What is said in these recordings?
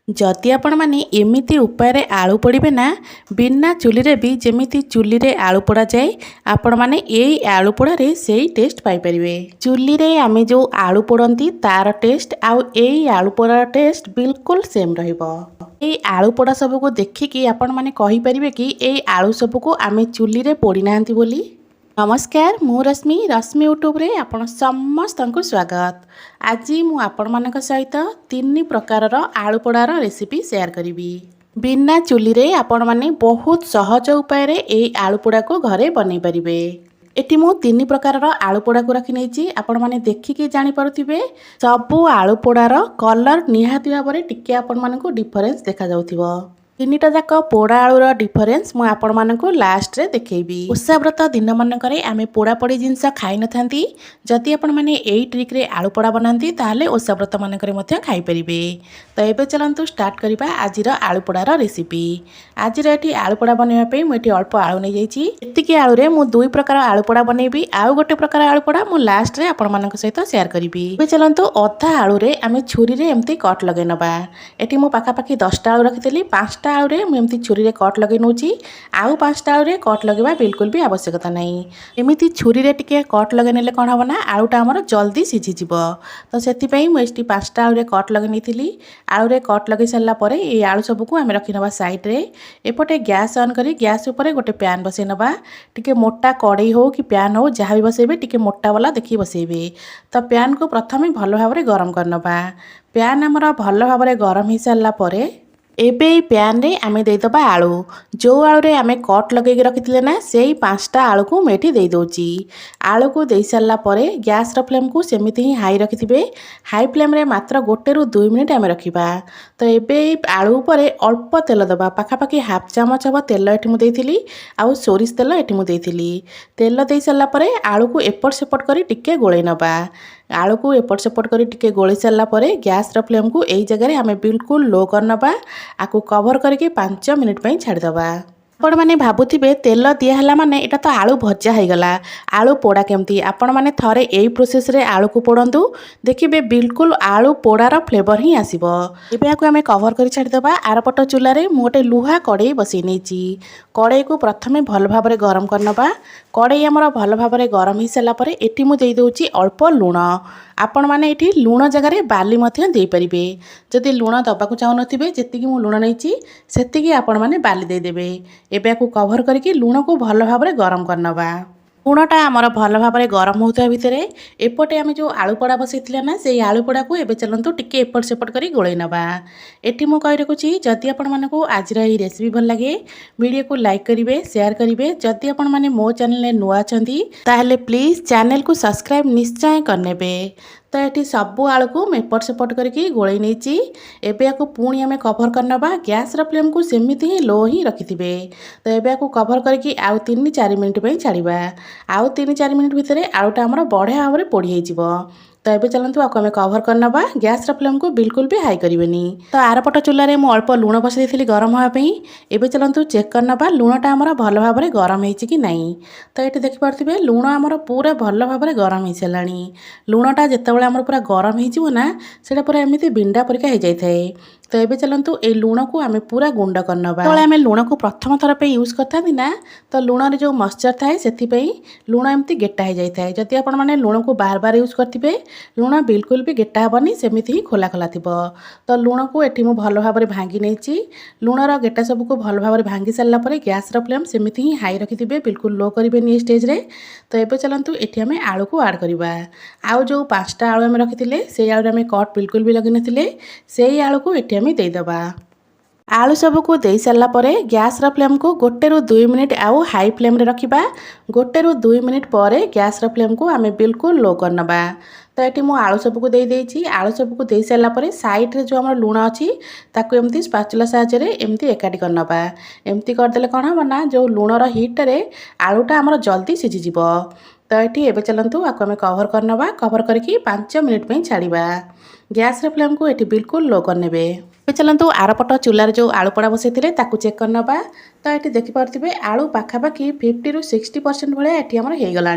जदि आपण माने एमिति उपाय आलू पोड़े ना बिना चुली भी जमिति चुली रे आलू पोड़ा जाए आपण माने यही आलू पोड़े से टेस्ट पाइपर। चुली रे आमे जो आलू पोड़ती तार टेस्ट आउ यही आलू पोड़ार टेस्ट बिल्कुल सेम रहिबो। ये आलू पोड़ा सबको देखिकी आपण माने कहि परिबे कि ये आलू सबको आमे चुली रे पोड़ी नाहंती बोली। नमस्कार, मु रश्मि यूट्यूब रे आपण समस्त को स्वागत। आज मु आपण मानक सहित 3 प्रकार आलू पोड़ार रेसिपी शेयर करी। बिना चुली रे आपण माने बहुत सहज उपाय रे ए आलू पोड़ा को घरे बनै परिबे। एटी मु 3 प्रकार आलू पोड़ा को रखी नहीं आपण माने देखिकी जानि पारुथिबे सबु आलू पोड़ार कलर निहाती भाव में टिके आपण मानकु डिफरेंस देखा जाउथिबो। 3टा जाक पोड़ा आलूर डिफरेंस मु आपण मानकु लास्ट रे देखैबी। ओषा व्रत दिन मानकरे आमे पोड़ा पोड़ी जिंस खाइ नथांती, जदि आपण माने एई ट्रिक रे आलू पोड़ा बनांती ताहले ओषा व्रत मानकरे मध्य खाइ परिबे। तो एबे चलंतु स्टार्ट करिबा आजिर आलू पोड़ार रेसिपी। आजिर एटी आलू पोड़ा बनैबा पे मु एटी अल्प आलू नै जाइछि। एतिकी आलू रे मु 2 प्रकार आलू पोड़ा बनैबी, आउ गोटे प्रकार आलू पोड़ा मु लास्ट रे आपण मानक सहित शेयर करिबी। एबे चलंतु अधा आलू रे आमे छुरी रे एम्ति कट लगै नबा। एटी मु पाखा पाखी 10टा आलू रखितेली, 5टा आलू रे मु एम्ति छुरी रे कट लगे नउची। आउ 5टा आलू रे कट लगेबा बिल्कुल भी आवश्यकता नाही। एमिति छुरी रे टिके कट लगे नेले कोन हबो ना आलूटा हमर जल्दी सिझी जिवो। तो सेति पई मु एटी 5टा आलू रे कट लगे निथिली। आलू रे कट लगे सल्ला परे ए आलू सब को आमे रखि नबा साइड रे। एपटे गैस ऑन करी गैस ऊपर गोटे पैन बसै नबा। टिके मोटा कड़ाई हो कि पैन हो जहाँ भी बसैबे टिके मोटा वाला देखि बसैबे। तो पैन को प्रथमे भलो भाव रे गरम करनबा। पैन हमर भलो भाव रे गरम ही सल्ला परे एबे पैन रे आमे देदबा आलू। जो आलू रे आमे कट लगे रखिथिले ना सेही 5टा आलू को मेठी दे दोची। आलू को दे सारला परे गैस रो फ्लेम को सेमिति ही हाई रखिथिबे। हाई फ्लेम रे मात्र 1 ରୁ 2 मिनिट आमे रखिबा। तो एबे आलू ऊपर अल्प तेल दबा, पाखा पाखी हाफ चामच हबो तेल एठी मु देइथिली। आउ सोरिष तेल एठी मु देइथिली। तेल दे सारला परे आलू को एपट सेपट करी टिके गोळै नबा। आलू को एपट सेपट करी टिके गोळै सारला परे गैस रो फ्लेम को एई जगह रे आमे बिल्कुल लो करनबा। आकु कवर करके 5 मिनिट पई छाड़ दबा। आपण माने भाबुथिबे तेल दिया हला माने एटा तो आलू भज्जा हो गला, आलू पोड़ा केमती। आपण माने थरे एई प्रोसेस रे आलू को पोड़ंतु, देखिबे बिल्कुल आलू पोड़ार फ्लेवर ही आसीबो। एबे आकु आमे कवर करी छाड़ दबा। आरपट चूल्हा रे मु गोटे लुहा कड़ाई बसै नेची। कड़ाई को प्रथमे भल भाव रे गरम करनबा। कड़ाई हमर भल भाव रे गरम ही सला परे एठी मु देई दोची अल्प लूण। आपण माने एठी लूण जगह रे बाली मध्य देई परिबे। जदि लूण दबाकू चाहू नथिबे जेतिकी मु लूण नेची सेतिकी आपण माने बाली दे देबे। एबे आकु कवर करके लूण को भल भाव रे गरम करनबा। लूणटा आमर भल भाव रे गरम होता भितर एपटे आमे जो आलू पोड़ा बसैथिले ना से आलू पोड़ा को एबे चलंतु टिके एपट सेपट करी गोळै नबा। एठी मु कहि रखुची जदि आपण मानकु आजिर ई रेसिपी भल लागे वीडियो को लाइक करिवे, शेयर करिवे। जदि आपण माने मो चैनल ले नुआ छंती ताहले प्लीज चैनल को सब्सक्राइब निश्चय करनेबे। तो ये सबू आलू को एपट सेपट करके गोळै नेची। एबे आकु पुणी आमे कवर करनबा। गैस रो फ्लेम को सेमिति ही लो ही रखिथिबे। तो एबे आकु कवर करके आउ 3-4 मिनिट पई छाड़ीबा। आउ 3-4 मिनिट भितर आलूटा हमर बढ़िया भाव में पोड़ी होइजिवो। तो एबे चलंतु आकु आमे कवर करनबा। गैस रो फ्लेम को बिल्कुल भी हाई करिवेनी। तो आरपट चूल्हा रे मु अल्प लूण बसै देथिली गरम होआ पई। एबे चलंतु चेक करनबा लूणटा हमर भल भाव में गरम हेछि कि नाही। तो एठी देखि पारथिबे लूण हमर पूरा भल भाव में गरम हेइ सलानी। लूणटा जेतेबेले हमर पूरा गरम हेइजिवो ना सेटा पूरा एमिति बिंडा परिका हे जाय थाए। तो एबे चलंतु ए लूण को आमे पूरा गुंड करनबा। तो आमे लूण को प्रथम थर पे यूज करथांती ना तो लूण रे जो मॉइस्चर थाए सेति पई लूण एमिति गेटा हे जाय थाए। जदि आपण माने लूण को बार बार यूज करथिबे लूण बिल्कुल भी गेटा हबनी, सेमिति ही खोला खोला थिबो। तो लूण को एठी मु भल भाव रे भांगी नेची। लूण रो गेटा सब को भल भाव रे भांगी सारला परे गैस रो फ्लेम सेमिति ही हाई रखिथिबे, बिल्कुल लो करिबेनी ए स्टेज रे। तो एबे चलंतु एठी हमें आलू को ऐड करबा। आउ जो 5टा आलू हमें रखिथिले से आलू हमें कट बिल्कुल भी लगे नथिले सेही आलू को एठी हमें दे दबा। आलू सब को दे सारला परे गैस रो फ्लेम को 1 ରୁ 2 मिनिट आउ हाई फ्लेम रे रखिबा। 1 ରୁ 2 मिनिट परे गैस रो फ्लेम को आमे बिल्कुल लो करनबा। तो ये मु आलू सब को दे देइछि। आलू सब को दे सारला परे साइड रे जो हमर लूण अछि ताको एम्ति स्पाचुला साहाय्य रे एम्ति एकाठी करनबा। एम्ति कर देले कोन हबो ना जो लूण रो हीट रे आलूटा हमर जल्दी सिझी जिवो। तो ये एबे चलंतु आको हमें कवर करनबा। कवर करके 5 मिनिट पई छाड़ीबा। गैस रे फ्लेम को एठी बिल्कुल लो करनेबे। चलतु आरपट चूलार जो आलू पोड़ा बसई ताकू चेक कर नवा। तो ये देखिपे आलू पाखापाखि 50 ରୁ 60% भाया ये आमर हो गला।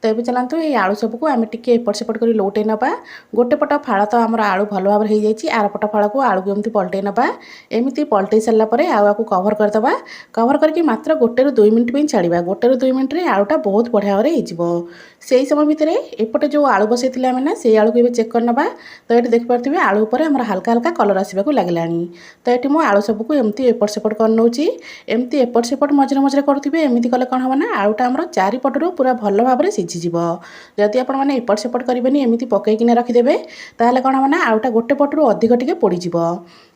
तो ये चलतु ये आलू सबको आम टे एपट सेपट कर लौटे नवा। गोटे पट फाड़ तो आम आलू भल भाव हो जाए आरपट फाड़ को आलू को एमती पलटे नवा। एमती पलटे सारापर आलू कभर करदे। कभर करके मात्र 1 ରୁ 2 मिनिट छाड़ा। 1 ରୁ 2 मिनिट आलूटा बहुत बढ़िया भाव हो से समय भितर एपटे जो आलू बसई आम ना से आलू को चेक कर नवा। तो ये देखिपे आलू पर हल्का हल्का कलर आसवाक लगलानी। तो ये मुझे आलू सबको एमती एपट सेपट कर नौची। एमती एपट सेपट मझे मझे करुवे। एमती कले कौन हम ना आलूटा आमर चारिपटू पूरा भल भाव में सीझीज। जदि आप एपट सेपट करेंगे एमती पकईकिना रखिदेवे ताहले कौन हम ना आलूटा गोटे पटरू अधिक टिके पोड़ीज।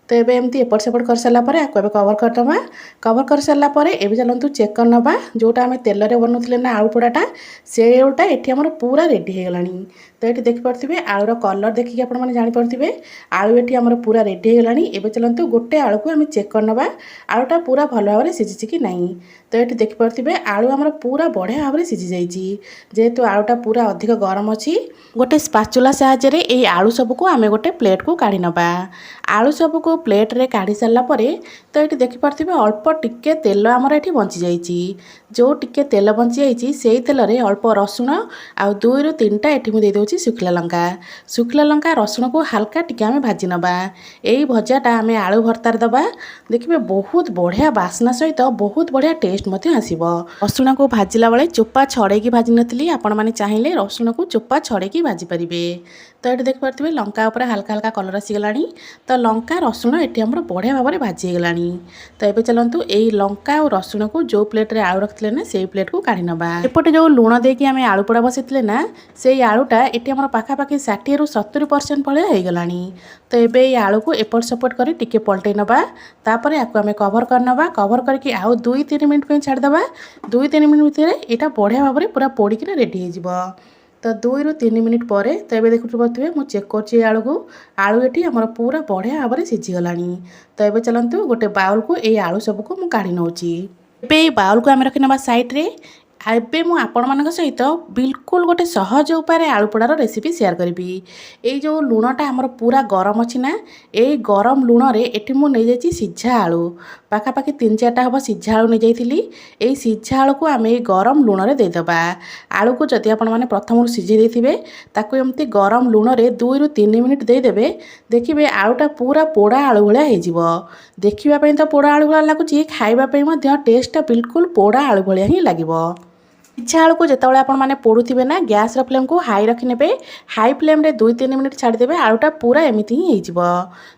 तो ये एमती एपट सेपट कर सारापर आपको कवर करदे। कवर कर सारापर ए चलतु चेक कर नवा। जोटा आम तेल बनौले ना आलू पोड़ाटा से आलूटा ये आमर पूरा रेडी हो गलानी। तो ये देखिपे आलूर कलर देखिए आप जापे आलू ये आमर पूरा रेडी हो गलानी। एबे चलतु गोटे आलू को आम चेक कर नवा आलूटा पूरा भल भाव में सीझी कि नहीं। तो ये देखिपे आलू आमर पूरा बढ़िया भाव में सीझी जाइए। जेहेतु आलूटा पूरा अधिक गरम अच्छी गोटे स्पाचुला साहाय्य ये आलू सबको आम गोटे प्लेट को काढ़ी नवा। आलू सबको प्लेट रे काढ़ी सारापर तो ये देखिपे अल्प टिके तेल आमर ये बंची जाइए। जो टिके तेल बंची जाइए से तेल रे अल्प रसुण आ 2 ରୁ 3टा ये मुझे देदेवि शुखला लंका। शुखला लंका रसुण को हल्का टिके आम भाजी नवा। यही भजाटा आम आलू भर्तार दबा। देखिए बहुत बढ़िया बास्ना सहित बहुत बढ़िया टेस्ट आसब। रसुण को भाजिला बेले चोपा छड़ेकी भाजी नी आपण मैंने चाहिए रसुण को चोपा छड़ेकी भाजी पारे। तो ये देखिपे लंका उपर हल्का हल्का कलर आसीगला। तो लंका रसुण ये आमर बढ़िया भाव में भाजी गला। तो ये चलतु यही लंका और रसुण को जो प्लेट रे आलू रखते ना से प्लेट को काढ़ी नवा। एपटे जो लुण देकी आम आलू पोड़ा बसई ना से आलूटा ये आमर पाखापाखि 60 ରୁ 70% भाया हो गला। तो ये आलू को एपट सेपट कर टिके पलटे नवा। तापर आपको आम कवर कर नवा। कवर करके आउ 2-3 मिनिट छाड़दे। 2-3 मिनिट भितर यहाँ बढ़िया भाव में पूरा पोड़ीकिना रेडी हो। तो 2 ରୁ 3 मिनिट पर तो ये देखिए मुझे चेक कर आलू को आलू ये आमर पूरा बढ़िया भाव में सीझीगला। तो ये चलतु गोटे बाउल को ये आलू सबको मुझे काढ़ी नौची। ए बाउल को आम रखी नवा साइड रे। एबे मु आपण मान सहित बिल्कुल गोटे सहज उपाय आलू पोड़ार रेसिपी शेयर करी। ये जो लुणटा आमर पूरा गरम अच्छी ना ये गरम लुण रे एटी मु नहीं जाइए सीझा आलू पाखापाखि 3-4टा हम सीझा आलू नहीं जाइली। ये सीझा आलू को आम गरम लुण रे देदेबा। आलू को जदि आपण मैंने प्रथम सीझे देथिबे ताकू एमती गरम लुण रे 2 ରୁ 3 मिनिट देदेबे। देखिए आलूटा पूरा पोड़ा आलू भाया हो। देखा तो पोड़ा आलू भाया लगुच खावाई टेस्टा बिल्कुल पोड़ा आलू भाया ही लगे। इच्छा आलू को जितेबाला आपण मैंने पोड़ुवे ना गैस फ्लेम को हाई रखिने। हाई फ्लेम रे 2-3 मिनिट छाड़देवे आलूटा पूरा एमती ही हो।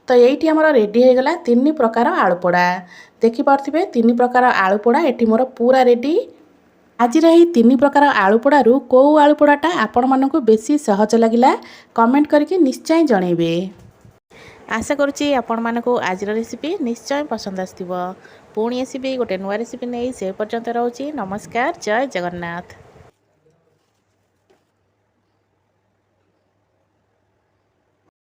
तो ये आमर रेडी हो गला 3 प्रकार आलू पोड़ा। देखिपे 3 प्रकार आलू पोड़ा ये मोर पूरा रेडी। आज यही 3 प्रकार आलू पोड़ारू कौ आलू पोड़ाटा आपण मानक बेसी सहज लगिला कमेंट करके निश्चय जनइबे। आशा करुच्ची आपण मानक आज रेसिपी निश्चय पसंद आसथिबो। पुणी आसबि गोटे नुआ रेसिपी नहीं से पर्यंत रोची। नमस्कार, जय जगन्नाथ।